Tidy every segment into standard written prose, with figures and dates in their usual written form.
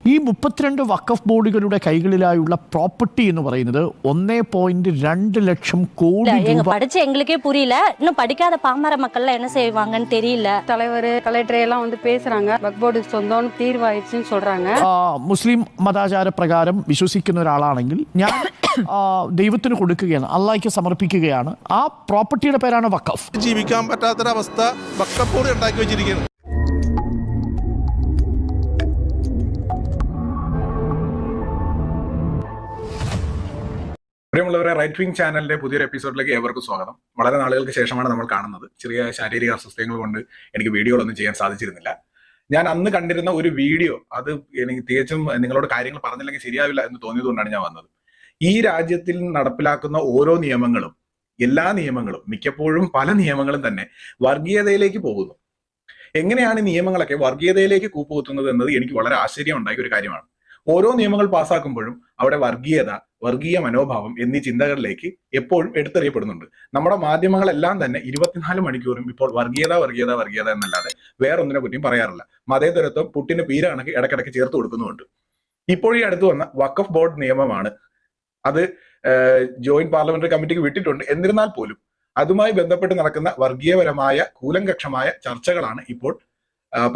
ഈ 32 വഖഫ് ബോർഡുകളുടെ കൈകളിലായുള്ള പ്രോപ്പർട്ടി എന്ന് പറയുന്നത് 1.2 ലക്ഷം കോടി രൂപ. படிச்ச எங்களுக்கே புரியல, இன்னும் படிக்காத பாமர மக்கள் என்ன செய்வாங்கன்னு தெரியல. தலைவர் கலெக்டர் எல்லாம் வந்து பேசுறாங்க, வக்ஃப் போர்டு சொந்தம் தீர்வாயிருச்சுன்னு சொல்றாங்க. മുസ്ലിം മതാചാര പ്രകാരം വിശ്വസിക്കുന്ന ഒരാളാണെങ്കിൽ ഞാൻ ദൈവത്തിന് കൊടുക്കുകയാണ്, അള്ളാഹ്ക്ക് സമർപ്പിക്കുകയാണ്. ആ പ്രോപ്പർട്ടിയുടെ പേരാണ് വഖഫ്. ജീവിക്കാൻ പറ്റാത്തൊരവസ്ഥ വഖഫ് ബോർഡ് ഉണ്ടാക്കി വെച്ചിരിക്കുന്നു. പ്രിയമുള്ളവരെ, റൈറ്റ് വിങ് ചാനലിന്റെ പുതിയൊരു എപ്പിസോഡിലേക്ക് ഏവർക്കും സ്വാഗതം. വളരെ നാളുകൾക്ക് ശേഷമാണ് നമ്മൾ കാണുന്നത്. ചെറിയ ശാരീരിക അസ്വസ്ഥതകൾ കൊണ്ട് എനിക്ക് വീഡിയോകളൊന്നും ചെയ്യാൻ സാധിച്ചിരുന്നില്ല. ഞാൻ അന്ന് കണ്ടിരുന്ന ഒരു വീഡിയോ, അത് എനിക്ക് തികച്ചും നിങ്ങളോട് കാര്യങ്ങൾ പറഞ്ഞില്ലെങ്കിൽ ശരിയാവില്ല എന്ന് തോന്നിയതുകൊണ്ടാണ് ഞാൻ വന്നത്. ഈ രാജ്യത്തിൽ നടപ്പിലാക്കുന്ന ഓരോ നിയമങ്ങളും, എല്ലാ നിയമങ്ങളും, മിക്കപ്പോഴും പല നിയമങ്ങളും തന്നെ വർഗീയതയിലേക്ക് പോകുന്നു. എങ്ങനെയാണ് ഈ നിയമങ്ങളൊക്കെ വർഗീയതയിലേക്ക് കൂപ്പുകുത്തുന്നത് എന്നത് എനിക്ക് വളരെ ആശ്ചര്യം ഉണ്ടാക്കിയ ഒരു കാര്യമാണ്. ഓരോ നിയമങ്ങൾ പാസ്സാക്കുമ്പോഴും അവിടെ വർഗീയത, വർഗീയ മനോഭാവം എന്നീ ചിന്തകളിലേക്ക് എപ്പോഴും എടുത്തെറിയപ്പെടുന്നുണ്ട്. നമ്മുടെ മാധ്യമങ്ങളെല്ലാം തന്നെ 24 മണിക്കൂറും ഇപ്പോൾ വർഗീയത വർഗീയത വർഗീയത എന്നല്ലാതെ വേറൊന്നിനെ പറ്റിയും പറയാറില്ല. മതേതരത്വം പുട്ടിന് പീര കണക്ക് ഇടയ്ക്കിടയ്ക്ക് ചേർത്ത് കൊടുക്കുന്നുമുണ്ട്. ഇപ്പോൾ ഈ അടുത്ത് വന്ന വഖഫ് ബോർഡ് നിയമമാണ്. അത് ജോയിന്റ് പാർലമെന്ററി കമ്മിറ്റിക്ക് വിട്ടിട്ടുണ്ട്. എന്നിരുന്നാൽ പോലും അതുമായി ബന്ധപ്പെട്ട് നടക്കുന്ന വർഗീയപരമായ കൂലങ്കക്ഷമായ ചർച്ചകളാണ് ഇപ്പോൾ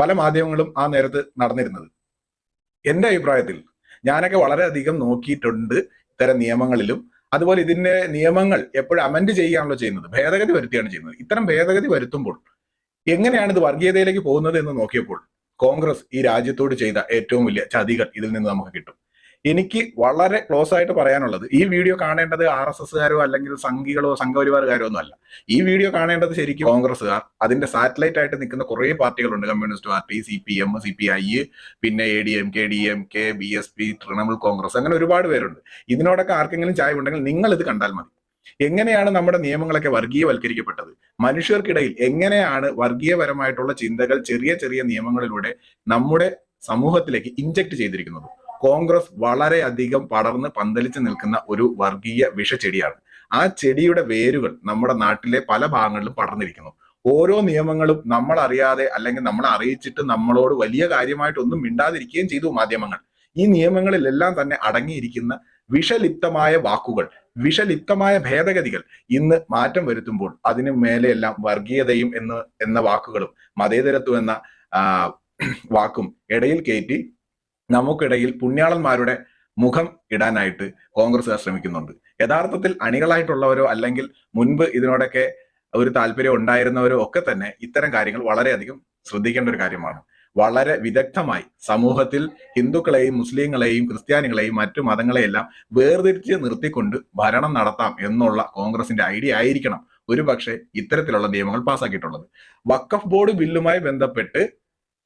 പല മാധ്യമങ്ങളും ആ നേരത്ത് നടന്നിരുന്നത്. എന്റെ അഭിപ്രായത്തിൽ ഞാനൊക്കെ വളരെയധികം നോക്കിയിട്ടുണ്ട് ഇത്തരം നിയമങ്ങളിലും. അതുപോലെ ഇതിന്റെ നിയമങ്ങൾ എപ്പോഴും അമെൻഡ് ചെയ്യുകയാണല്ലോ ചെയ്യുന്നത്, ഭേദഗതി വരുത്തുകയാണ് ചെയ്യുന്നത്. ഇത്തരം ഭേദഗതി വരുത്തുമ്പോൾ എങ്ങനെയാണ് ഇത് വർഗീയതയിലേക്ക് പോകുന്നത് എന്ന് നോക്കിയപ്പോൾ കോൺഗ്രസ് ഈ രാജ്യത്തോട് ചെയ്ത ഏറ്റവും വലിയ ചതികൾ ഇതിൽ നിന്ന് നമുക്ക് കിട്ടും. എനിക്ക് വളരെ ക്ലോസ് ആയിട്ട് പറയാനുള്ളത്, ഈ വീഡിയോ കാണേണ്ടത് RSSകാരോ അല്ലെങ്കിൽ സംഘികളോ സംഘപരിവാറുകാരോ ഒന്നും അല്ല. ഈ വീഡിയോ കാണേണ്ടത് ശരിക്കും കോൺഗ്രസ്സുകാർ, അതിന്റെ സാറ്റലൈറ്റ് ആയിട്ട് നിൽക്കുന്ന കുറേ പാർട്ടികളുണ്ട്. കമ്മ്യൂണിസ്റ്റ് പാർട്ടി, CPM, CPI, പിന്നെ ADMK, DMK, BSP, Trinamool Congress, അങ്ങനെ ഒരുപാട് പേരുണ്ട്. ഇതിനോടൊക്കെ ആർക്കെങ്കിലും ചായ ഉണ്ടെങ്കിൽ നിങ്ങൾ ഇത് കണ്ടാൽ മതി. എങ്ങനെയാണ് നമ്മുടെ നിയമങ്ങളൊക്കെ വർഗീയവൽക്കരിക്കപ്പെട്ടത്, മനുഷ്യർക്കിടയിൽ എങ്ങനെയാണ് വർഗീയപരമായിട്ടുള്ള ചിന്തകൾ ചെറിയ ചെറിയ നിയമങ്ങളിലൂടെ നമ്മുടെ സമൂഹത്തിലേക്ക് ഇൻജക്ട് ചെയ്തിരിക്കുന്നത്. കോൺഗ്രസ് വളരെയധികം പടർന്ന് പന്തലിച്ച് നിൽക്കുന്ന ഒരു വർഗീയ വിഷച്ചെടിയാണ്. ആ ചെടിയുടെ വേരുകൾ നമ്മുടെ നാട്ടിലെ പല ഭാഗങ്ങളിലും പടർന്നിരിക്കുന്നു. ഓരോ നിയമങ്ങളും നമ്മൾ അറിയാതെ അല്ലെങ്കിൽ നമ്മളെ അറിയിച്ചിട്ട് നമ്മളോട് വലിയ കാര്യമായിട്ടൊന്നും മിണ്ടാതിരിക്കുകയും ചെയ്തു മാധ്യമങ്ങൾ. ഈ നിയമങ്ങളിലെല്ലാം തന്നെ അടങ്ങിയിരിക്കുന്ന വിഷലിപ്തമായ വാക്കുകൾ, വിഷലിപ്തമായ ഭേദഗതികൾ ഇന്ന് മാറ്റം വരുത്തുമ്പോൾ അതിന് മേലെയെല്ലാം വർഗീയതയും എന്ന വാക്കുകളും മതേതരത്വം എന്ന വാക്കും ഇടയിൽ കയറ്റി നമുക്കിടയിൽ പുണ്യാളന്മാരുടെ മുഖം ഇടാനായിട്ട് കോൺഗ്രസ്സുകാർ ശ്രമിക്കുന്നുണ്ട്. യഥാർത്ഥത്തിൽ അണികളായിട്ടുള്ളവരോ അല്ലെങ്കിൽ മുൻപ് ഇതിനോടൊക്കെ ഒരു താല്പര്യം ഉണ്ടായിരുന്നവരോ ഒക്കെ തന്നെ ഇത്തരം കാര്യങ്ങൾ വളരെയധികം ശ്രദ്ധിക്കേണ്ട ഒരു കാര്യമാണ്. വളരെ വിദഗ്ധമായി സമൂഹത്തിൽ ഹിന്ദുക്കളെയും മുസ്ലിങ്ങളെയും ക്രിസ്ത്യാനികളെയും മറ്റു മതങ്ങളെയെല്ലാം വേർതിരിച്ച് നിർത്തിക്കൊണ്ട് ഭരണം നടത്താം എന്നുള്ള കോൺഗ്രസിന്റെ ഐഡിയ ആയിരിക്കണം ഒരുപക്ഷെ ഇത്തരത്തിലുള്ള നിയമങ്ങൾ പാസ്സാക്കിയിട്ടുള്ളത്. വഖഫ് ബോർഡ് ബില്ലുമായി ബന്ധപ്പെട്ട്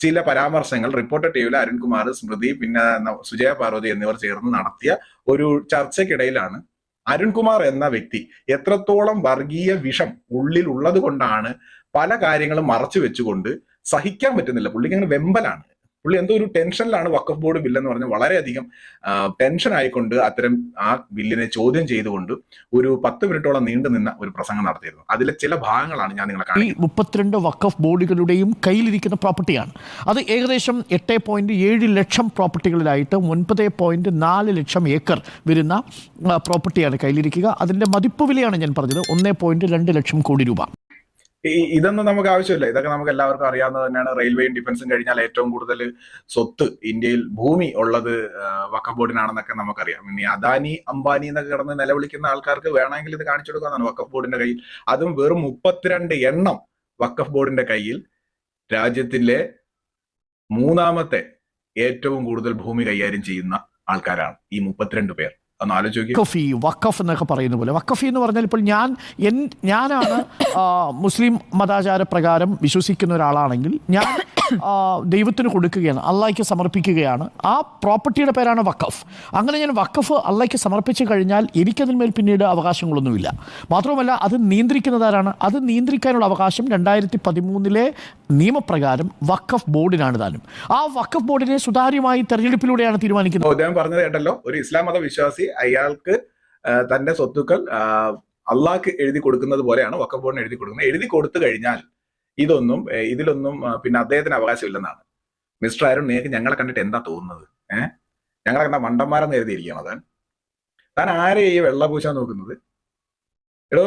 ചില പരാമർശങ്ങൾ റിപ്പോർട്ടർ ടിവിയിലെ അരുൺകുമാർ, സ്മൃതി, പിന്നെ സുജയ പാർവതി എന്നിവർ ചേർന്ന് നടത്തിയ ഒരു ചർച്ചയ്ക്കിടയിലാണ് അരുൺകുമാർ എന്ന വ്യക്തി എത്രത്തോളം വർഗീയ വിഷം ഉള്ളിൽ ഉള്ളത് കൊണ്ടാണ് പല കാര്യങ്ങളും മറച്ചു വെച്ചുകൊണ്ട് സഹിക്കാൻ പറ്റുന്നില്ല. പുള്ളിക്ക് അങ്ങനെ വെമ്പലാണ്. പുള്ളി എന്തോ ഒരു ടെൻഷനിലാണ്. വഖഫ് ബോർഡ് ബില്ലെന്ന് പറഞ്ഞ് വളരെയധികം ടെൻഷൻ ആയിക്കൊണ്ട് അത്തരം ആ ബില്ലിനെ ചോദ്യം ചെയ്തുകൊണ്ട് ഒരു 10 മിനിറ്റോളം നീണ്ടു നിന്ന ഒരു പ്രസംഗം നടത്തിയിരുന്നു. അതിലെ ചില ഭാഗങ്ങളാണ് ഞാൻ നിങ്ങളെ കാണിക്കുന്നത്. 32 വഖഫ് ബോർഡുകളുടെയും കയ്യിലിരിക്കുന്ന പ്രോപ്പർട്ടിയാണ്. അത് ഏകദേശം 8.7 ലക്ഷം പ്രോപ്പർട്ടികളിലായിട്ട് 9.4 ലക്ഷം ഏക്കർ വരുന്ന പ്രോപ്പർട്ടിയാണ് കയ്യിലിരിക്കുക. അതിന്റെ മതിപ്പ് വിലയാണ് ഞാൻ പറഞ്ഞത് 1.2 ലക്ഷം കോടി രൂപ. ഇതൊന്നും നമുക്ക് ആവശ്യമില്ല. ഇതൊക്കെ നമുക്ക് എല്ലാവർക്കും അറിയാവുന്നത് തന്നെയാണ്. റെയിൽവേയും ഡിഫൻസും കഴിഞ്ഞാൽ ഏറ്റവും കൂടുതൽ സ്വത്ത് ഇന്ത്യയിൽ ഭൂമി ഉള്ളത് വഖഫ് ബോർഡിനാണെന്നൊക്കെ നമുക്കറിയാം. ഇനി അദാനി അംബാനി എന്നൊക്കെ കിടന്ന് നിലവിളിക്കുന്ന ആൾക്കാർക്ക് വേണമെങ്കിൽ ഇത് കാണിച്ചു കൊടുക്കാന്നാണ് വഖഫ് ബോർഡിന്റെ കയ്യിൽ. അതും വെറും 32 എണ്ണം വഖഫ് ബോർഡിന്റെ കയ്യിൽ. രാജ്യത്തിലെ 3ാമത്തെ ഏറ്റവും കൂടുതൽ ഭൂമി കൈകാര്യം ചെയ്യുന്ന ആൾക്കാരാണ് ഈ 32 പേർ. വഖഫ് എന്നൊക്കെ പറയുന്ന പോലെ വഖഫ് എന്ന് പറഞ്ഞാൽ ഇപ്പോൾ ഞാനാണ് മുസ്ലിം മതാചാര പ്രകാരം വിശ്വസിക്കുന്ന ഒരാളാണെങ്കിൽ ഞാൻ ദൈവത്തിന് കൊടുക്കുകയാണ്, അള്ളാഹ്ക്ക് സമർപ്പിക്കുകയാണ്. ആ പ്രോപ്പർട്ടിയുടെ പേരാണ് വഖഫ്. അങ്ങനെ ഞാൻ വഖഫ് അള്ളാഹ്ക്ക് സമർപ്പിച്ചു കഴിഞ്ഞാൽ എനിക്കതിന്മേൽ പിന്നീട് അവകാശങ്ങളൊന്നുമില്ല. മാത്രമല്ല അത് നിയന്ത്രിക്കുന്നതാരാണ്? അത് നിയന്ത്രിക്കാനുള്ള അവകാശം 2013 നിയമപ്രകാരം വഖഫ് ബോർഡിനാണ് താനും. ആ വഖഫ് ബോർഡിനെ സുതാര്യമായി തെരഞ്ഞെടുപ്പിലൂടെയാണ് തീരുമാനിക്കുന്നത്. അദ്ദേഹം പറഞ്ഞത് കേട്ടല്ലോ, ഒരു ഇസ്ലാം മത വിശ്വാസി അയാൾക്ക് തന്റെ സ്വത്തുക്കൾ അള്ളാഹ്ക്ക് എഴുതി കൊടുക്കുന്നത് പോലെയാണ് വഖഫ് ബോർഡിന് എഴുതി കൊടുക്കുന്നത്. എഴുതി കൊടുത്തു കഴിഞ്ഞാൽ ഇതിലൊന്നും പിന്നെ അദ്ദേഹത്തിന് അവകാശമില്ലെന്നാണ്. മിസ്റ്റർ അരുൺ, നിങ്ങൾക്ക് ഞങ്ങളെ കണ്ടിട്ട് എന്താ തോന്നുന്നത്? ഞങ്ങളെ കണ്ട മണ്ടന്മാരെന്ന് എഴുതിയിരിക്കുകയാണ് താൻ ആരെയും ഈ വെള്ള പൂശാൻ നോക്കുന്നത്? എടോ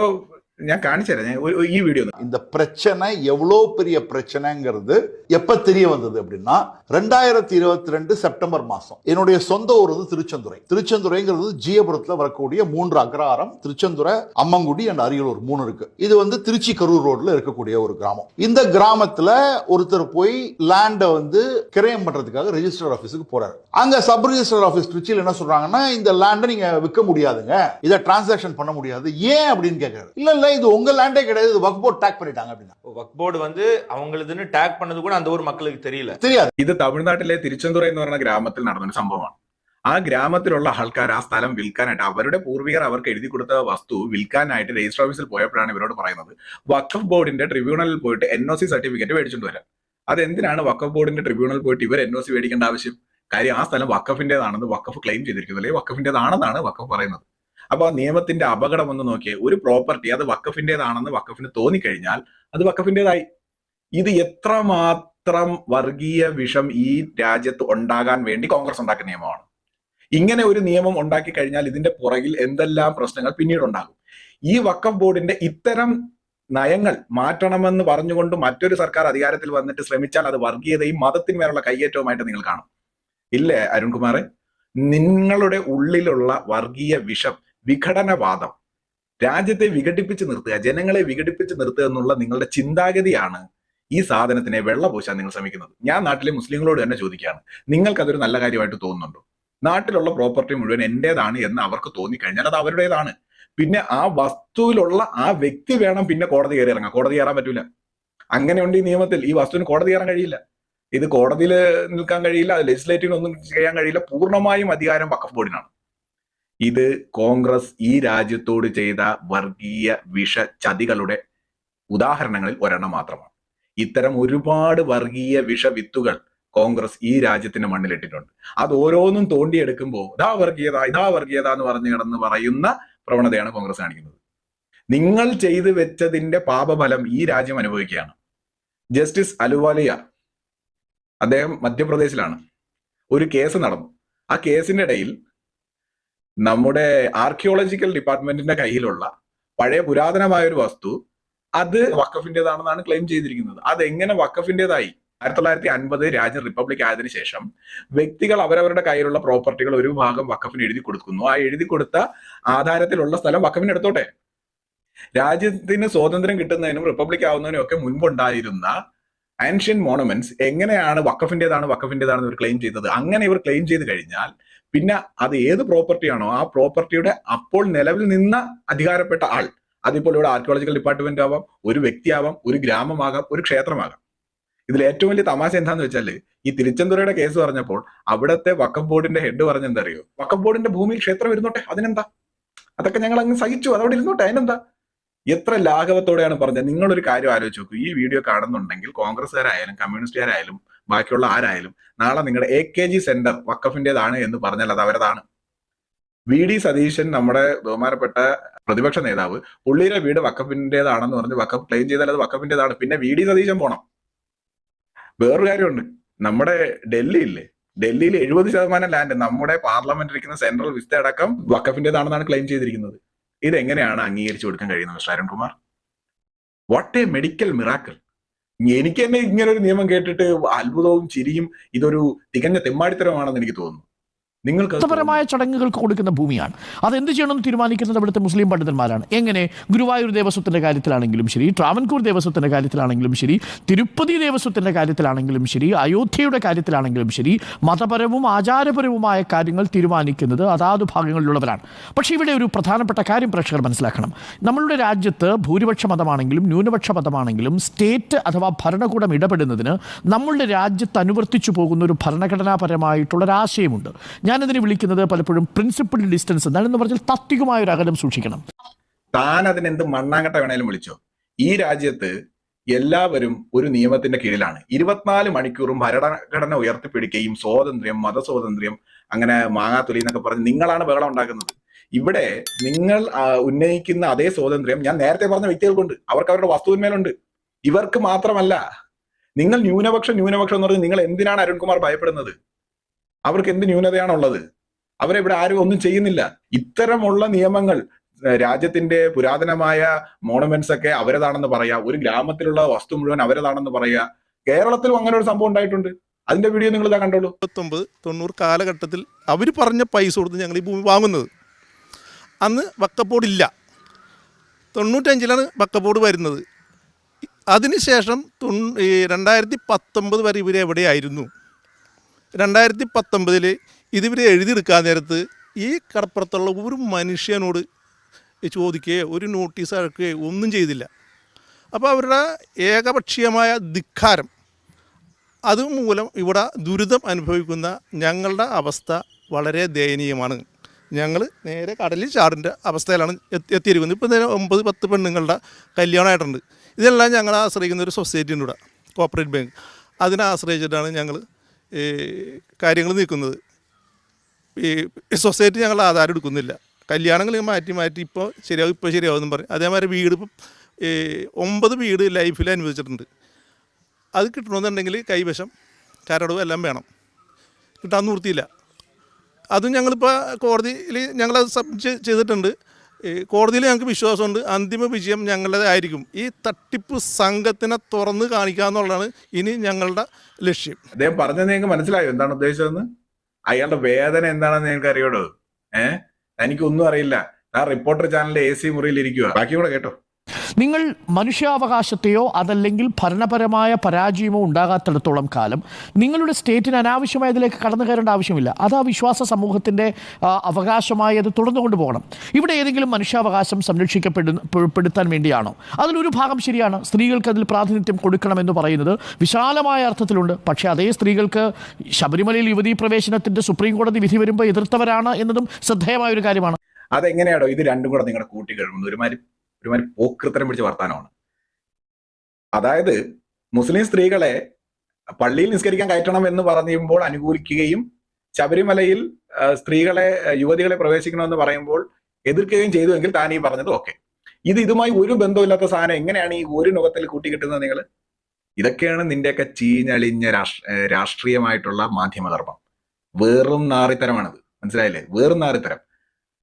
ഞാൻ കാണിച്ചു തരാം, ഈ வீடியோ. இந்த பிரச்சனை எவ்வளோ பெரிய பிரச்சனைங்கிறது எப்ப தெரிய வந்தது அப்படின்னா 2022 செப்டம்பர் மாசம். என்னுடைய சொந்த ஊர் வந்து திருச்செந்துறை. திருச்செந்துறைங்கிறது ஜியபுரத்துல வரக்கூடிய 3 அக்ரஹாரம், திருச்செந்துறை, அம்மங்குடி அண்ட் அரியலூர் 3 இருக்கு. இது வந்து திருச்சி கரூர் ரோட்ல இருக்கக்கூடிய ஒரு கிராமம். இந்த கிராமத்துல ஒருத்தர் போய் லேண்டை வந்து கிரயம் பண்றதுக்காக ரெஜிஸ்டர் ஆபீஸுக்கு போறாரு. அங்க சப் ரெஜிஸ்டர் ஆபீஸ் திருச்சியில் என்ன சொல்றாங்கன்னா, இந்த லேண்டை நீங்க விற்க முடியாதுங்க, இதை டிரான்சாக்ஷன் பண்ண முடியாது. ஏன் அப்படின்னு கேட்கறாரு. இல்ல இது உங்க லேண்டே கிடையாது, இது வக்ஃப் போர்டு டேக் பண்ணிட்டாங்க அப்படின்னா. வக்ஃப் போர்டு வந்து அவங்களுதுன்னு டேக் பண்ணது கூட அந்த ஊர் மக்களுக்கு தெரியாது. ഇത് തമിഴ്നാട്ടിലെ തിരുച്ചെന്തുറ എന്ന് പറയുന്ന ഗ്രാമത്തിൽ നടന്നൊരു സംഭവമാണ്. ആ ഗ്രാമത്തിലുള്ള ആൾക്കാർ ആ സ്ഥലം വിൽക്കാനായിട്ട്, അവരുടെ പൂർവികർ അവർക്ക് എഴുതി കൊടുത്ത വസ്തു വിൽക്കാനായിട്ട് രജിസ്റ്റർ ഓഫീസിൽ പോയപ്പോഴാണ് ഇവരോട് പറയുന്നത് വഖഫ് ബോർഡിന്റെ ട്രിബ്യൂണലിൽ പോയിട്ട് NOC സർട്ടിഫിക്കറ്റ് മേടിച്ചുകൊണ്ട് വരാം. അതെന്തിനാണ് വഖഫ് ബോർഡിന്റെ ട്രിബ്യൂണലിൽ പോയിട്ട് ഇവർ NOC മേടിക്കേണ്ട ആവശ്യം? കാര്യം ആ സ്ഥലം വഖഫിന്റേതാണെന്ന് വഖഫ് ക്ലെയിം ചെയ്തിരിക്കുന്നത്, അല്ലെങ്കിൽ വഖഫിന്റേതാണെന്നാണ് വഖഫ് പറയുന്നത്. അപ്പൊ ആ നിയമത്തിന്റെ അപകടം ഒന്ന് നോക്കിയേ. ഒരു പ്രോപ്പർട്ടി അത് വഖഫിന്റേതാണെന്ന് വഖഫിന് തോന്നിക്കഴിഞ്ഞാൽ അത് വഖഫിന്റേതായി. ഇത് എത്രമാത്രം വർഗീയ വിഷം ഈ രാജ്യത്ത് ഉണ്ടാകാൻ വേണ്ടി കോൺഗ്രസ് ഉണ്ടാക്കിയ നിയമമാണ്. ഇങ്ങനെ ഒരു നിയമം ഉണ്ടാക്കി കഴിഞ്ഞാൽ ഇതിന്റെ പുറകിൽ എന്തെല്ലാം പ്രശ്നങ്ങൾ പിന്നീട് ഉണ്ടാകും. ഈ വഖഫ് ബോർഡിന്റെ ഇത്തരം നയങ്ങൾ മാറ്റണമെന്ന് പറഞ്ഞുകൊണ്ട് മറ്റൊരു സർക്കാർ അധികാരത്തിൽ വന്നിട്ട് ശ്രമിച്ചാൽ അത് വർഗീയതയും മതത്തിന്മേലുള്ള കയ്യേറ്റവുമായിട്ട് നിങ്ങൾ കാണും. ഇല്ലേ അരുൺകുമാറെ? നിങ്ങളുടെ ഉള്ളിലുള്ള വർഗീയ വിഷം, വിഘടനവാദം, രാജ്യത്തെ വിഘടിപ്പിച്ച് നിർത്തുക, ജനങ്ങളെ വിഘടിപ്പിച്ച് നിർത്തുക എന്നുള്ള നിങ്ങളുടെ ചിന്താഗതിയാണ് ഈ സാധനത്തിനെ വെള്ളപൂശാൻ നിങ്ങൾ ശ്രമിക്കുന്നത്. ഞാൻ നാട്ടിലെ മുസ്ലിങ്ങളോട് തന്നെ ചോദിക്കുകയാണ്, നിങ്ങൾക്ക് അതൊരു നല്ല കാര്യമായിട്ട് തോന്നുന്നുണ്ടോ? നാട്ടിലുള്ള പ്രോപ്പർട്ടി മുഴുവൻ എന്റേതാണ് എന്ന് അവർക്ക് തോന്നിക്കഴിഞ്ഞാൽ അത് അവരുടേതാണ്. പിന്നെ ആ വസ്തുവിലുള്ള ആ വ്യക്തി വേണം പിന്നെ കോടതി കയറി ഇറങ്ങാം. കോടതി കയറാൻ പറ്റൂല. അങ്ങനെയുണ്ട് ഈ നിയമത്തിൽ. ഈ വസ്തുവിന് കോടതി കയറാൻ കഴിയില്ല. ഇത് കോടതിയിൽ നിൽക്കാൻ കഴിയില്ല, ലെജിസ്ലേറ്റീവിന് ഒന്നും ചെയ്യാൻ കഴിയില്ല. പൂർണ്ണമായും അധികാരം വഖഫ് ബോർഡിനാണ്. ഇത് കോൺഗ്രസ് ഈ രാജ്യത്തോട് ചെയ്ത വർഗീയ വിഷ ചതികളുടെ ഉദാഹരണങ്ങളിൽ ഒരെണ്ണം മാത്രമാണ്. ഇത്തരം ഒരുപാട് വർഗീയ വിഷ വിത്തുകൾ കോൺഗ്രസ് ഈ രാജ്യത്തിന്റെ മണ്ണിലിട്ടിട്ടുണ്ട്. അത് ഓരോന്നും തോണ്ടിയെടുക്കുമ്പോൾ ഇതാ വർഗീയത എന്ന് പറഞ്ഞു കിടന്ന് പറയുന്ന പ്രവണതയാണ് കോൺഗ്രസ് കാണിക്കുന്നത്. നിങ്ങൾ ചെയ്തു വെച്ചതിന്റെ പാപഫലം ഈ രാജ്യം അനുഭവിക്കുകയാണ്. ജസ്റ്റിസ് അലുവാലിയ, അദ്ദേഹം മധ്യപ്രദേശിലാണ്. ഒരു കേസ് നടന്നു. ആ കേസിന്റെ ഇടയിൽ നമ്മുടെ ആർക്കിയോളജിക്കൽ ഡിപ്പാർട്ട്മെന്റിന്റെ കയ്യിലുള്ള പഴയ പുരാതനമായ ഒരു വസ്തു അത് വഖഫിന്റേതാണെന്നാണ് ക്ലെയിം ചെയ്തിരിക്കുന്നത്. അതെങ്ങനെ വഖഫിന്റേതായി? 1950 രാജ്യം റിപ്പബ്ലിക് ആയതിനു ശേഷം വ്യക്തികൾ അവരവരുടെ കയ്യിലുള്ള പ്രോപ്പർട്ടികൾ ഒരു ഭാഗം വഖഫിന് എഴുതി കൊടുക്കുന്നു. ആ എഴുതി കൊടുത്ത ആധാരത്തിലുള്ള സ്ഥലം വഖഫിന് എടുത്തോട്ടെ. രാജ്യത്തിന് സ്വാതന്ത്ര്യം കിട്ടുന്നതിനും റിപ്പബ്ലിക് ആവുന്നതിനും ഒക്കെ മുൻപുണ്ടായിരുന്ന ആൻഷ്യൻ മോണമെന്റ്സ് എങ്ങനെയാണ് വഖഫിന്റേതാണെന്ന് ഇവർ ക്ലെയിം ചെയ്തത്? അങ്ങനെ ഇവർ ക്ലെയിം ചെയ്ത് കഴിഞ്ഞാൽ പിന്നെ അത് ഏത് പ്രോപ്പർട്ടിയാണോ ആ പ്രോപ്പർട്ടിയുടെ അപ്പോൾ നിലവിൽ നിന്ന അധികാരപ്പെട്ട ആൾ, അതിപ്പോൾ ഇവിടെ ആർക്കിയോളജിക്കൽ ഡിപ്പാർട്ട്മെന്റ് ആവാം, ഒരു വ്യക്തിയാവാം, ഒരു ഗ്രാമമാകാം, ഒരു ക്ഷേത്രമാകാം. ഇതിൽ ഏറ്റവും വലിയ തമാശ എന്താന്ന് വെച്ചാൽ, ഈ തിരുച്ചെന്തുറയുടെ കേസ് പറഞ്ഞപ്പോൾ അവിടുത്തെ വഖഫ് ബോർഡിന്റെ ഹെഡ് പറഞ്ഞെന്തറിയോ? വഖഫ് ബോർഡിന്റെ ഭൂമിയിൽ ക്ഷേത്രം ഇരുന്നോട്ടെ, അതിനെന്താ, അതൊക്കെ ഞങ്ങൾ അങ്ങ് സഹിച്ചു, അതവിടെ ഇരുന്നോട്ടെ, അതിനെന്താ. എത്ര ലാഘവത്തോടെയാണ് പറഞ്ഞത്. നിങ്ങളൊരു കാര്യം ആലോചിച്ച് നോക്കൂ. ഈ വീഡിയോ കാണുന്നുണ്ടെങ്കിൽ കോൺഗ്രസ്സുകാരായാലും കമ്മ്യൂണിസ്റ്റുകാരായാലും ബാക്കിയുള്ള ആരായാലും നാളെ നിങ്ങളുടെ AKG സെന്റർ വഖഫിന്റേതാണ് എന്ന് പറഞ്ഞാൽ അത് അവരതാണ്. VD സതീശൻ, നമ്മുടെ ബഹുമാനപ്പെട്ട പ്രതിപക്ഷ നേതാവ്, പുള്ളിയുടെ വീട് വഖഫിന്റേതാണെന്ന് പറഞ്ഞ് വഖഫ് ക്ലെയിം ചെയ്താൽ അത് വഖഫിന്റേതാണ്. പിന്നെ VD സതീശൻ പോണം. വേറൊരു കാര്യമുണ്ട്. നമ്മുടെ ഡൽഹിയിൽ 70% ലാൻഡ് നമ്മുടെ പാർലമെന്റ് ഇരിക്കുന്ന സെൻട്രൽ വിസ്ത അടക്കം വഖഫിന്റേതാണെന്നാണ് ക്ലെയിം ചെയ്തിരിക്കുന്നത്. ഇതെങ്ങനെയാണ് അംഗീകരിച്ചു കൊടുക്കാൻ കഴിയുന്നത് mister Arunkumar? What A medical miracle. എനിക്ക് തന്നെ ഇങ്ങനെ ഒരു നിയമം കേട്ടിട്ട് അത്ഭുതവും ചിരിയും ഇതൊരു തികഞ്ഞ തെമ്മാടിത്തരമാണെന്ന് എനിക്ക് തോന്നുന്നു. മതപരമായ ചടങ്ങുകൾക്ക് കൊടുക്കുന്ന ഭൂമിയാണ്. അതെന്ത് ചെയ്യണമെന്ന് തീരുമാനിക്കുന്നത് ഇവിടുത്തെ മുസ്ലിം പണ്ഡിതന്മാരാണ്. എങ്ങനെ? ഗുരുവായൂർ ദേവസ്വത്തിന്റെ കാര്യത്തിലാണെങ്കിലും ശരി, ട്രാവൻകൂർ ദേവസ്വത്തിന്റെ കാര്യത്തിലാണെങ്കിലും ശരി, തിരുപ്പതി ദേവസ്വത്തിന്റെ കാര്യത്തിലാണെങ്കിലും ശരി, അയോധ്യയുടെ കാര്യത്തിലാണെങ്കിലും ശരി, മതപരവും ആചാരപരവുമായ കാര്യങ്ങൾ തീരുമാനിക്കുന്നത് അതാത് ഭാഗങ്ങളിലുള്ളവരാണ്. പക്ഷേ ഇവിടെ ഒരു പ്രധാനപ്പെട്ട കാര്യം പ്രേക്ഷകർ മനസ്സിലാക്കണം. നമ്മളുടെ രാജ്യത്ത് ഭൂരിപക്ഷ മതമാണെങ്കിലും ന്യൂനപക്ഷ മതമാണെങ്കിലും സ്റ്റേറ്റ് അഥവാ ഭരണകൂടം ഇടപെടുന്നതിന് നമ്മളുടെ രാജ്യത്ത് അനുവർത്തിച്ചു പോകുന്ന ഒരു ഭരണഘടനാപരമായിട്ടുള്ളൊരാശയമുണ്ട്. ഞാനതിനെ വിളിക്കുന്നത് പലപ്പോഴും പ്രിൻസിപ്പിൾ ഡിസ്റ്റൻസ് എന്നാണെന്ന് പറഞ്ഞാൽ താത്വികമായ ഒരു അകലം സൂക്ഷിക്കണം. താൻ അതിനെന്ത് മണ്ണാങ്കട്ട വേണേലും വിളിച്ചോ. ഈ രാജ്യത്ത് എല്ലാവരും ഒരു നിയമത്തിന്റെ കീഴിലാണ്. 24 മണിക്കൂറും ഭരണഘടന ഉയർത്തിപ്പിടിക്കുകയും സ്വാതന്ത്ര്യം, മതസ്വാതന്ത്ര്യം, അങ്ങനെ മാങ്ങാത്തൊലി എന്നൊക്കെ പറഞ്ഞ് നിങ്ങളാണ് ബഹളം ഉണ്ടാക്കുന്നത്. ഇവിടെ നിങ്ങൾ ഉന്നയിക്കുന്ന അതേ സ്വാതന്ത്ര്യം ഞാൻ നേരത്തെ പറഞ്ഞ വ്യക്തികൾക്കുണ്ട്. അവർക്ക് അവരുടെ വസ്തുവിന്മേലുണ്ട്. ഇവർക്ക് മാത്രമല്ല. നിങ്ങൾ ന്യൂനപക്ഷം എന്ന് പറഞ്ഞ് നിങ്ങൾ എന്തിനാണ് അരുൺകുമാർ ഭയപ്പെടുന്നത്? അവർക്ക് എന്ത് ന്യൂനതയാണുള്ളത്? അവരെവിടെ ആരും ഒന്നും ചെയ്യുന്നില്ല. ഇത്തരമുള്ള നിയമങ്ങൾ, രാജ്യത്തിന്റെ പുരാതനമായ മോണമെന്റ്സ് ഒക്കെ അവരതാണെന്ന് പറയാ, ഒരു ഗ്രാമത്തിലുള്ള വസ്തു മുഴുവൻ അവരതാണെന്ന് പറയാ. കേരളത്തിലും അങ്ങനെ ഒരു സംഭവം ഉണ്ടായിട്ടുണ്ട്. അതിന്റെ വീഡിയോ നിങ്ങൾ ഇതാ കണ്ടോളൂ. 1990 കാലഘട്ടത്തിൽ അവർ പറഞ്ഞ പൈസ കൊടുത്ത് ഞങ്ങൾ ഈ ഭൂമി വാങ്ങുന്നത്. അന്ന് വക്കപ്പോടില്ല. 95-ലാണ് വക്കപ്പോട് വരുന്നത്. അതിനുശേഷം 2019 വരെ ഇവർ എവിടെയായിരുന്നു? 2019 ഇതിവരെ എഴുതിയെടുക്കാൻ നേരത്ത് ഈ കടപ്പുറത്തുള്ള ഒരു മനുഷ്യനോട് ചോദിക്കുകയോ ഒരു നോട്ടീസ് അയക്കുകയോ ഒന്നും ചെയ്തില്ല. അപ്പോൾ അവരുടെ ഏകപക്ഷീയമായ ധിക്കാരം അതുമൂലം ഇവിടെ ദുരിതം അനുഭവിക്കുന്ന ഞങ്ങളുടെ അവസ്ഥ വളരെ ദയനീയമാണ്. ഞങ്ങൾ നേരെ കടലിൽ ചാടിൻ്റെ അവസ്ഥയിലാണ് എത്തിയിരിക്കുന്നത്. ഇപ്പോൾ 9-10 പെണ്ണുങ്ങളുടെ കല്യാണമായിട്ടുണ്ട്. ഇതെല്ലാം ഞങ്ങൾ ആശ്രയിക്കുന്ന ഒരു സൊസൈറ്റിൻ്റെ കൂടെ, കോപ്പറേറ്റ് ബാങ്ക്, അതിനെ ആശ്രയിച്ചിട്ടാണ് ഞങ്ങൾ കാര്യങ്ങൾ നീക്കുന്നത്. ഈ സൊസൈറ്റി ഞങ്ങൾ ആധാരം എടുക്കുന്നില്ല. കല്യാണങ്ങൾ മാറ്റി ഇപ്പോൾ ശരിയാവും പറയും. അതേമാതിരി വീട് ഇപ്പം 9 വീട് ലൈഫിൽ അനുവദിച്ചിട്ടുണ്ട്. അത് കിട്ടണമെന്നുണ്ടെങ്കിൽ കൈവശം കരടവും എല്ലാം വേണം. കിട്ടാൻ നിവൃത്തിയില്ല. അതും ഞങ്ങളിപ്പോൾ കോടതിയിൽ ഞങ്ങളത് സബ്മിറ്റ് ചെയ്തിട്ടുണ്ട്. കോടതിയിൽ ഞങ്ങൾക്ക് വിശ്വാസമുണ്ട് അന്തിമ വിജയം ഞങ്ങളുടേതായിരിക്കും. ഈ തട്ടിപ്പ് സംഘത്തിനെ തുറന്ന് കാണിക്കുക എന്നുള്ളതാണ് ഇനി ഞങ്ങളുടെ ലക്ഷ്യം. അദ്ദേഹം പറഞ്ഞത് നിങ്ങൾക്ക് മനസ്സിലായോ എന്താണ് ഉദ്ദേശിച്ചതെന്ന്? അയാളുടെ വേദന എന്താണെന്ന് നിങ്ങൾക്ക് അറിയോടോ? എനിക്കൊന്നും അറിയില്ല. ആ റിപ്പോർട്ടർ ചാനലിലെ AC മുറിയിൽ ഇരിക്കുക. ബാക്കി കൂടെ കേട്ടോ. നിങ്ങൾ മനുഷ്യാവകാശത്തെയോ അതല്ലെങ്കിൽ ഭരണപരമായ പരാജയമോ ഉണ്ടാകാത്തിടത്തോളം കാലം നിങ്ങളുടെ സ്റ്റേറ്റിന് അനാവശ്യമായ ഇതിലേക്ക് കടന്നു കയറേണ്ട ആവശ്യമില്ല. അത് ആ വിശ്വാസ സമൂഹത്തിൻ്റെ അവകാശമായി അത് തുടർന്നു കൊണ്ടുപോകണം. ഇവിടെ ഏതെങ്കിലും മനുഷ്യാവകാശം സംരക്ഷിക്കപ്പെടുത്താൻ വേണ്ടിയാണോ? അതിലൊരു ഭാഗം ശരിയാണ്, സ്ത്രീകൾക്ക് അതിൽ പ്രാതിനിധ്യം കൊടുക്കണമെന്ന് പറയുന്നത് വിശാലമായ അർത്ഥത്തിലുണ്ട്. പക്ഷേ അതേ സ്ത്രീകൾക്ക് ശബരിമലയിൽ യുവതീ പ്രവേശനത്തിൻ്റെ സുപ്രീം കോടതി വിധി വരുമ്പോൾ എതിർത്തവരാണ് എന്നതും ശ്രദ്ധേയമായ ഒരു കാര്യമാണ്. അതെങ്ങനെയാണോ ഇത് രണ്ടും കൂടെ നിങ്ങളുടെ കൂട്ടിക്കഴിയുന്നത്? ഒരുമാതിരി പോക്കൃത്തരം പിടിച്ച വർത്താനമാണ്. അതായത് മുസ്ലിം സ്ത്രീകളെ പള്ളിയിൽ നിസ്കരിക്കാൻ കയറ്റണം എന്ന് പറയുമ്പോൾ അനുകൂലിക്കുകയും ശബരിമലയിൽ സ്ത്രീകളെ യുവതികളെ പ്രവേശിക്കണമെന്ന് പറയുമ്പോൾ എതിർക്കുകയും ചെയ്തുവെങ്കിൽ താൻ ഈ പറഞ്ഞത് ഓക്കെ. ഇതുമായി ഒരു ബന്ധമില്ലാത്ത സാധനം എങ്ങനെയാണ് ഈ ഒരു നുഖത്തിൽ കൂട്ടിക്കിട്ടുന്നത് നിങ്ങൾ? ഇതൊക്കെയാണ് നിന്റെയൊക്കെ ചീഞ്ഞളിഞ്ഞ രാഷ്ട്രീയമായിട്ടുള്ള മാധ്യമധർമ്മം. വെറും നാറിത്തരമാണത്. മനസ്സിലായില്ലേ? വെറും നാറിത്തരം.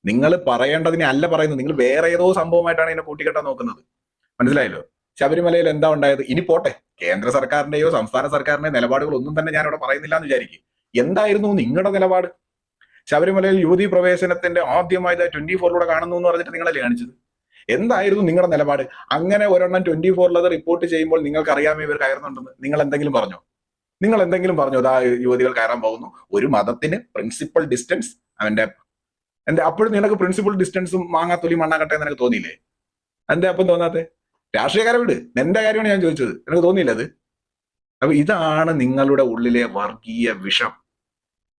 നിങ്ങൾ പറയേണ്ടതിനെ അല്ല പറയുന്നത്. നിങ്ങൾ വേറെ ഏതോ സംഭവമായിട്ടാണ് ഇതിനെ കൂട്ടിക്കെട്ടാൻ നോക്കുന്നത്. മനസ്സിലായല്ലോ? ശബരിമലയിൽ എന്താ ഉണ്ടായത്? ഇനി പോട്ടെ, കേന്ദ്ര സർക്കാരിന്റെയോ സംസ്ഥാന സർക്കാരിന്റെയോ നിലപാടുകൾ ഒന്നും തന്നെ ഞാനിവിടെ പറയുന്നില്ല എന്ന് വിചാരിക്കും. എന്തായിരുന്നു നിങ്ങളുടെ നിലപാട്? ശബരിമലയിൽ യുവതീ പ്രവേശനത്തിന്റെ ആദ്യമായി 24-ലൂടെ കാണുന്നു എന്ന് പറഞ്ഞിട്ട് നിങ്ങളല്ലേ കാണിച്ചത്? എന്തായിരുന്നു നിങ്ങളുടെ നിലപാട്? അങ്ങനെ ഒരെണ്ണം 24-ലത് റിപ്പോർട്ട് ചെയ്യുമ്പോൾ നിങ്ങൾക്ക് അറിയാമോ ഇവർ കയറുന്നുണ്ടെന്ന്? നിങ്ങൾ എന്തെങ്കിലും പറഞ്ഞോ? അതാ യുവതികൾ കയറാൻ പോകുന്നു. ഒരു മതത്തിന് പ്രിൻസിപ്പൽ ഡിസ്റ്റൻസ് അപ്പോഴും നിനക്ക് പ്രിൻസിപ്പൽ ഡിസ്റ്റൻസും മാങ്ങാത്തൊലി മണ്ണാക്കട്ടെ നിനക്ക് തോന്നിയില്ലേ? എന്റെ അപ്പം തോന്നാത്തെ? രാഷ്ട്രീയക്കാരെ വിട്, എന്റെ കാര്യമാണ് ഞാൻ ചോദിച്ചത്. നിനക്ക് തോന്നിയില്ല അത്? അപ്പൊ ഇതാണ് നിങ്ങളുടെ ഉള്ളിലെ വർഗീയ വിഷം.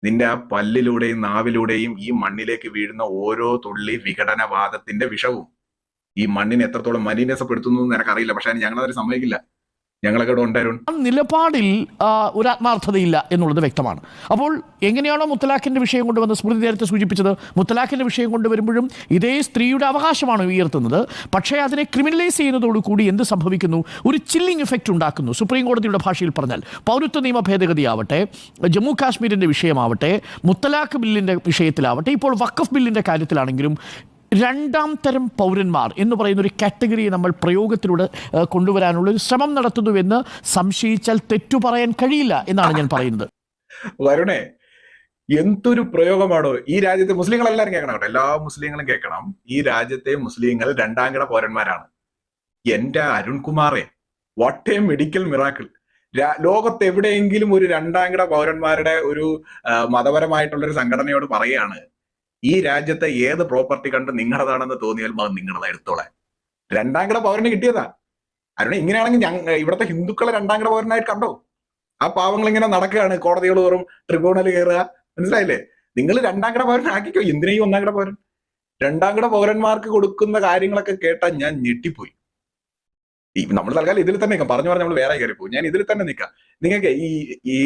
നിന്റെ ആ പല്ലിലൂടെയും നാവിലൂടെയും ഈ മണ്ണിലേക്ക് വീഴുന്ന ഓരോ തുള്ളി വിഘടനവാദത്തിന്റെ വിഷവും ഈ മണ്ണിനെ എത്രത്തോളം മലിനസപ്പെടുത്തുന്നു എന്ന് എനിക്കറിയില്ല. പക്ഷെ ഞങ്ങളത് സമ്മതിക്കില്ല. ഞങ്ങളൊക്കെ ഇവിടെ ഉണ്ടായിരുന്നു. നിലപാടിൽ ഒരു ആത്മാർത്ഥതയില്ല എന്നുള്ളത് വ്യക്തമാണ്. അപ്പോൾ എങ്ങനെയാണോ മുത്തലാഖിൻ്റെ വിഷയം കൊണ്ടുവന്ന് സ്മൃതി നേരത്തെ സൂചിപ്പിച്ചത്, മുത്തലാഖിൻ്റെ വിഷയം കൊണ്ടുവരുമ്പോഴും ഇതേ സ്ത്രീയുടെ അവകാശമാണ് ഉയർത്തുന്നത്. പക്ഷേ അതിനെ ക്രിമിനലൈസ് ചെയ്യുന്നതോടുകൂടി എന്ത് സംഭവിക്കുന്നു? ഒരു ചില്ലിംഗ് എഫക്റ്റ് ഉണ്ടാക്കുന്നു. സുപ്രീം കോടതിയുടെ ഭാഷയിൽ പറഞ്ഞാൽ പൗരത്വ നിയമ ഭേദഗതിയാവട്ടെ, ജമ്മു കാശ്മീരിൻ്റെ വിഷയമാവട്ടെ, മുത്തലാഖ് ബില്ലിൻ്റെ വിഷയത്തിലാവട്ടെ, ഇപ്പോൾ വഖഫ് ബില്ലിൻ്റെ കാര്യത്തിലാണെങ്കിലും രണ്ടാം തരം പൗരന്മാർ എന്ന് പറയുന്ന ഒരു കാറ്റഗറിയെ നമ്മൾ പ്രയോഗത്തിലൂടെ കൊണ്ടുവരാനുള്ള ഒരു ശ്രമം നടത്തുന്നുവെന്ന് സംശയിച്ചാൽ തെറ്റു പറയാൻ കഴിയില്ല എന്നാണ് ഞാൻ പറയുന്നത്. വരുണേ, എന്തൊരു പ്രയോഗമാണോ ഈ രാജ്യത്തെ മുസ്ലിങ്ങളെല്ലാവരും കേൾക്കണം കേട്ടോ. എല്ലാ മുസ്ലിങ്ങളും കേൾക്കണം. ഈ രാജ്യത്തെ മുസ്ലിങ്ങൾ രണ്ടാംകിട പൗരന്മാരാണ്. എന്റെ അരുൺകുമാറെ, വാട്ട് എ മെഡിക്കൽ മിറാക്കിൾ. ലോകത്ത് എവിടെയെങ്കിലും ഒരു രണ്ടാംകിട പൗരന്മാരുടെ ഒരു മതപരമായിട്ടുള്ള ഒരു സംഘടനയോട് പറയുകയാണ്, ഈ രാജ്യത്തെ ഏത് പ്രോപ്പർട്ടി കണ്ട് നിങ്ങളുടേതാണെന്ന് തോന്നിയാൽ അത് നിങ്ങളത് എടുത്തോളാൻ. രണ്ടാംകിട പൗരന് കിട്ടിയതാ. അരുണേ, ഇങ്ങനെയാണെങ്കിൽ ഇവിടുത്തെ ഹിന്ദുക്കളെ രണ്ടാംകിട പൗരനായിട്ട് കണ്ടോ? ആ പാവങ്ങൾ ഇങ്ങനെ നടക്കുകയാണ്, കോടതികൾ തോറും ട്രിബ്യൂണൽ കയറുക. മനസ്സിലായില്ലേ? നിങ്ങൾ രണ്ടാംകിട പൗരനാക്കിക്കോ. എന്തിനായി ഒന്നാംകിട പൗരൻ? രണ്ടാംകിട പൗരന്മാർക്ക് കൊടുക്കുന്ന കാര്യങ്ങളൊക്കെ കേട്ടാൽ ഞാൻ ഞെട്ടിപ്പോയി. നമ്മൾ തൽക്കാലം ഇതിൽ തന്നെ നിൽക്കാം. പറഞ്ഞു നമ്മൾ വേറെ കയറിപ്പോയി. ഞാൻ ഇതിൽ തന്നെ നിൽക്കാം. നിങ്ങൾക്ക് ഈ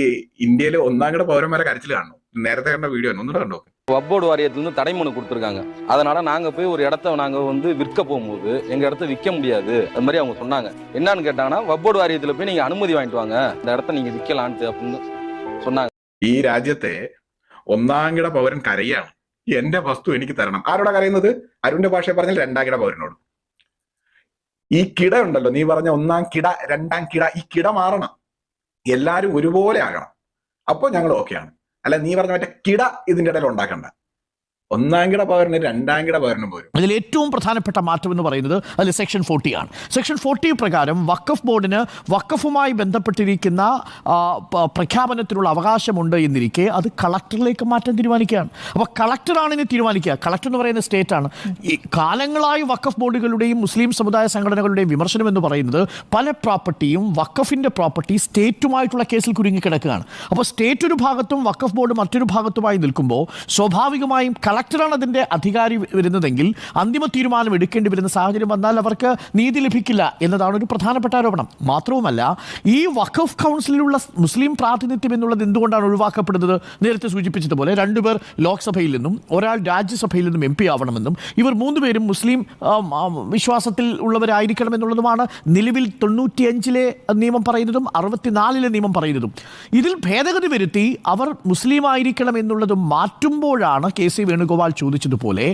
ഇന്ത്യയിലെ ഒന്നാംകിട പൗരന്മാരെ കരച്ചിൽ കാണണം. നേരത്തെ കണ്ട വീഡിയോ ഒന്നുകൂടെ കണ്ടോ? வக்போர்டு வாரியத்திலிருந்து தடைமனு கொடுத்துருக்காங்க. அதனால நாங்க போய் ஒரு இடத்த நாங்க விற்க போகும்போது எங்க இடத்த விற்க முடியாது அது மாதிரி அவங்க சொன்னாங்க. என்னன்னு கேட்டாங்கன்னா வக்போர்டு வாரியத்துல போய் நீங்க அனுமதி வாங்கிட்டு வாங்க, இந்த இடத்த நீங்க விற்கலான்ட்டு அப்படின்னு சொன்னாங்க. ഈ രാജ്യത്തെ ഒന്നാം കിട പൗരൻ കരയാണ്, എന്റെ വസ്തു എനിക്ക് തരണം. ആരോടാ കരയുന്നത്? അരുണിന്റെ ഭാഷയെ പറഞ്ഞാൽ രണ്ടാം കിട പൗരനോട്. ഈ കിട ഉണ്ടല്ലോ, നീ പറഞ്ഞ ഒന്നാം കിട രണ്ടാം കിട, ഈ കിട മാറണം, എല്ലാരും ഒരുപോലെ ആകണം, അപ്പൊ ഞങ്ങൾ ഓക്കെയാണ്. അല്ല നീ പറഞ്ഞ മറ്റേ കിട ഇതിന്റെ ഇടയിൽ ഉണ്ടാക്കണ്ട. ഒന്നാം കിട പൗരന് രണ്ടാം കിട പൗരനും പോരും. അതിൽ ഏറ്റവും പ്രധാനപ്പെട്ട മാറ്റം എന്ന് പറയുന്നത് അതിൽ സെക്ഷൻ 40 ആണ്. സെക്ഷൻ 40 പ്രകാരം വഖഫ് ബോർഡിന് വഖഫുമായി ബന്ധപ്പെട്ടിരിക്കുന്ന പ്രഖ്യാപനത്തിനുള്ള അവകാശമുണ്ട് എന്നിരിക്കെ അത് കളക്ടറിലേക്ക് മാറ്റാൻ തീരുമാനിക്കുകയാണ്. അപ്പോൾ കളക്ടറാണ് ഇനി തീരുമാനിക്കുക. കളക്ടർ എന്ന് പറയുന്ന സ്റ്റേറ്റാണ്. ഈ കാലങ്ങളായി വഖഫ് ബോർഡുകളുടെയും മുസ്ലിം സമുദായ സംഘടനകളുടെയും വിമർശനം എന്ന് പറയുന്നത് പല പ്രോപ്പർട്ടിയും വഖഫിൻ്റെ പ്രോപ്പർട്ടി സ്റ്റേറ്റുമായിട്ടുള്ള കേസിൽ കുരുങ്ങിക്കിടക്കുകയാണ്. അപ്പോൾ സ്റ്റേറ്റ് ഒരു ഭാഗത്തും വഖഫ് ബോർഡ് മറ്റൊരു ഭാഗത്തുമായി നിൽക്കുമ്പോൾ സ്വാഭാവികമായും കളക്ടറാണ് അതിൻ്റെ അധികാരി വരുന്നതെങ്കിൽ അന്തിമ തീരുമാനം എടുക്കേണ്ടി വരുന്ന സാഹചര്യം വന്നാൽ അവർക്ക് നീതി ലഭിക്കില്ല എന്നതാണ് ഒരു പ്രധാനപ്പെട്ട ആരോപണം. മാത്രവുമല്ല, ഈ വഖഫ് കൗൺസിലിലുള്ള മുസ്ലിം പ്രാതിനിധ്യം എന്നുള്ളത് എന്തുകൊണ്ടാണ് ഒഴിവാക്കപ്പെടുന്നത്? നേരത്തെ സൂചിപ്പിച്ചതുപോലെ 2 പേർ ലോക്സഭയിൽ നിന്നും ഒരാൾ രാജ്യസഭയിൽ നിന്നും MP ആവണമെന്നും ഇവർ 3 പേരും മുസ്ലിം വിശ്വാസത്തിൽ ഉള്ളവരായിരിക്കണം എന്നുള്ളതുമാണ് നിലവിൽ 95-ലെ നിയമം പറയുന്നതും 64-ലെ നിയമം പറയുന്നതും. ഇതിൽ ഭേദഗതി വരുത്തി അവർ മുസ്ലിം ആയിരിക്കണം എന്നുള്ളത് മാറ്റുമ്പോഴാണ് KC വേണുഗോപാൽ ചോദിച്ചതുപോലെ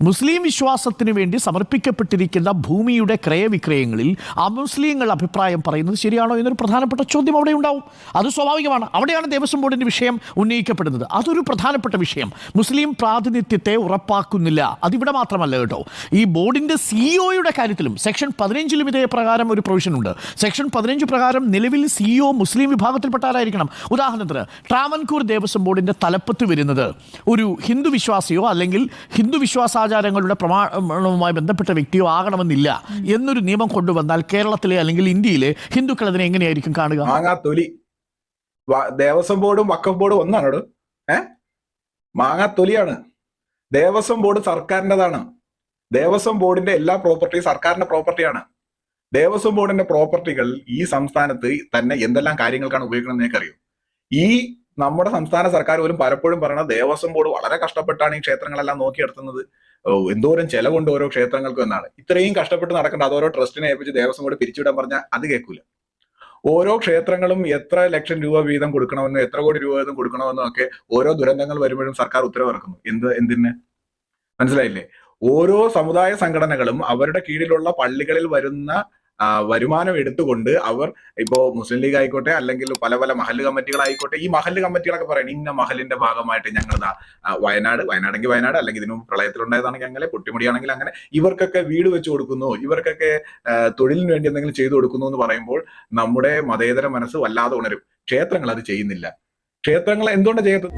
മുസ്ലിം വിശ്വാസത്തിന് വേണ്ടി സമർപ്പിക്കപ്പെട്ടിരിക്കുന്ന ഭൂമിയുടെ ക്രയവിക്രയങ്ങളിൽ അമുസ്ലിങ്ങൾ അഭിപ്രായം പറയുന്നത് ശരിയാണോ എന്നൊരു പ്രധാനപ്പെട്ട ചോദ്യം അവിടെ ഉണ്ടാവും. അത് സ്വാഭാവികമാണ്. അവിടെയാണ് ദേവസ്വം ബോർഡിൻ്റെ വിഷയം ഉന്നയിക്കപ്പെടുന്നത്. അതൊരു പ്രധാനപ്പെട്ട വിഷയം. മുസ്ലിം പ്രാതിനിധ്യത്തെ ഉറപ്പാക്കുന്നില്ല. അതിവിടെ മാത്രമല്ല കേട്ടോ, ഈ ബോർഡിൻ്റെ CEO-യുടെ കാര്യത്തിലും സെക്ഷൻ 15-ലും ഇതേ പ്രകാരം ഒരു പ്രൊവിഷൻ ഉണ്ട്. സെക്ഷൻ 15 പ്രകാരം നിലവിൽ CEO മുസ്ലിം വിഭാഗത്തിൽപ്പെട്ട ആരായിരിക്കണം. ഉദാഹരണത്തിന് ട്രാവൻകൂർ ദേവസ്വം ബോർഡിൻ്റെ തലപ്പത്ത് വരുന്നത് ഒരു ഹിന്ദു വിശ്വാസിയോ അല്ലെങ്കിൽ ഹിന്ദു വിശ്വാസാചാരങ്ങളുടെ പ്രമാണവുമായി ബന്ധപ്പെട്ട വ്യക്തിയോ ആകണമെന്നില്ല എന്നൊരു നിയമം കൊണ്ടുവന്നാൽ കേരളത്തിലെ അല്ലെങ്കിൽ ഇന്ത്യയിലെ ഹിന്ദുക്കൾ അതിനെ എങ്ങനെയായിരിക്കും കാണുക? മാങ്ങാത്തൊലി. ദേവസ്വം ബോർഡും വഖഫ് ബോർഡും ഒന്നാണോ? മാങ്ങാത്തൊലിയാണ്. ദേവസ്വം ബോർഡ് സർക്കാരിൻ്റെതാണ്. ദേവസ്വം ബോർഡിന്റെ എല്ലാ പ്രോപ്പർട്ടിയും സർക്കാരിന്റെ പ്രോപ്പർട്ടിയാണ്. ദേവസ്വം ബോർഡിന്റെ പ്രോപ്പർട്ടികൾ ഈ സംസ്ഥാനത്ത് തന്നെ എന്തെല്ലാം കാര്യങ്ങൾക്കാണ് ഉപയോഗിക്കുന്നത് നിനക്കറിയോ? ഈ നമ്മുടെ സംസ്ഥാന സർക്കാർ പോലും പലപ്പോഴും പറയുന്നത് ദേവസ്വം ബോർഡ് വളരെ കഷ്ടപ്പെട്ടാണ് ഈ ക്ഷേത്രങ്ങളെല്ലാം നോക്കിയെടുത്തുന്നത്, എന്തോരം ചെലവുണ്ട് ഓരോ ക്ഷേത്രങ്ങൾക്കും എന്നാണ്. ഇത്രയും കഷ്ടപ്പെട്ട് നടക്കേണ്ട അത് ഓരോ ട്രസ്റ്റിനെ ഏൽപ്പിച്ച് ദേവസ്വം ബോർഡ് പിരിച്ചുവിടാൻ പറഞ്ഞാൽ അത് കേൾക്കൂല. ഓരോ ക്ഷേത്രങ്ങളും എത്ര ലക്ഷം രൂപ വീതം കൊടുക്കണമെന്നും എത്ര കോടി രൂപ വീതം കൊടുക്കണമെന്നും ഒക്കെ ഓരോ ദുരന്തങ്ങൾ വരുമ്പോഴും സർക്കാർ ഉത്തരവിറക്കുന്നു. എന്തിന്? മനസ്സിലായില്ലേ? ഓരോ സമുദായ സംഘടനകളും അവരുടെ കീഴിലുള്ള പള്ളികളിൽ വരുന്ന വരുമാനം എടുത്തുകൊണ്ട് അവർ ഇപ്പോ മുസ്ലിം ലീഗ് ആയിക്കോട്ടെ അല്ലെങ്കിൽ പല പല മഹല്ല് കമ്മിറ്റികളായിക്കോട്ടെ, ഈ മഹല്ല് കമ്മിറ്റികളൊക്കെ പറയണം ഇന്ന മഹലിന്റെ ഭാഗമായിട്ട് ഞങ്ങൾ വയനാടെങ്കിൽ വയനാട്, അല്ലെങ്കിൽ ഇതിനും പ്രളയത്തിലുണ്ടായതാണെങ്കിൽ അങ്ങനെ, പൊട്ടിമുടിയാണെങ്കിൽ അങ്ങനെ, ഇവർക്കൊക്കെ വീട് വെച്ച് കൊടുക്കുന്നു, ഇവർക്കൊക്കെ തൊഴിലിന് വേണ്ടി എന്തെങ്കിലും ചെയ്തു കൊടുക്കുന്നു എന്ന് പറയുമ്പോൾ നമ്മുടെ മതേതര മനസ്സ് വല്ലാതെ ഉണരും. ക്ഷേത്രങ്ങൾ അത് ചെയ്യുന്നില്ല. ക്ഷേത്രങ്ങൾ എന്തുകൊണ്ട് ചെയ്യാത്തത്?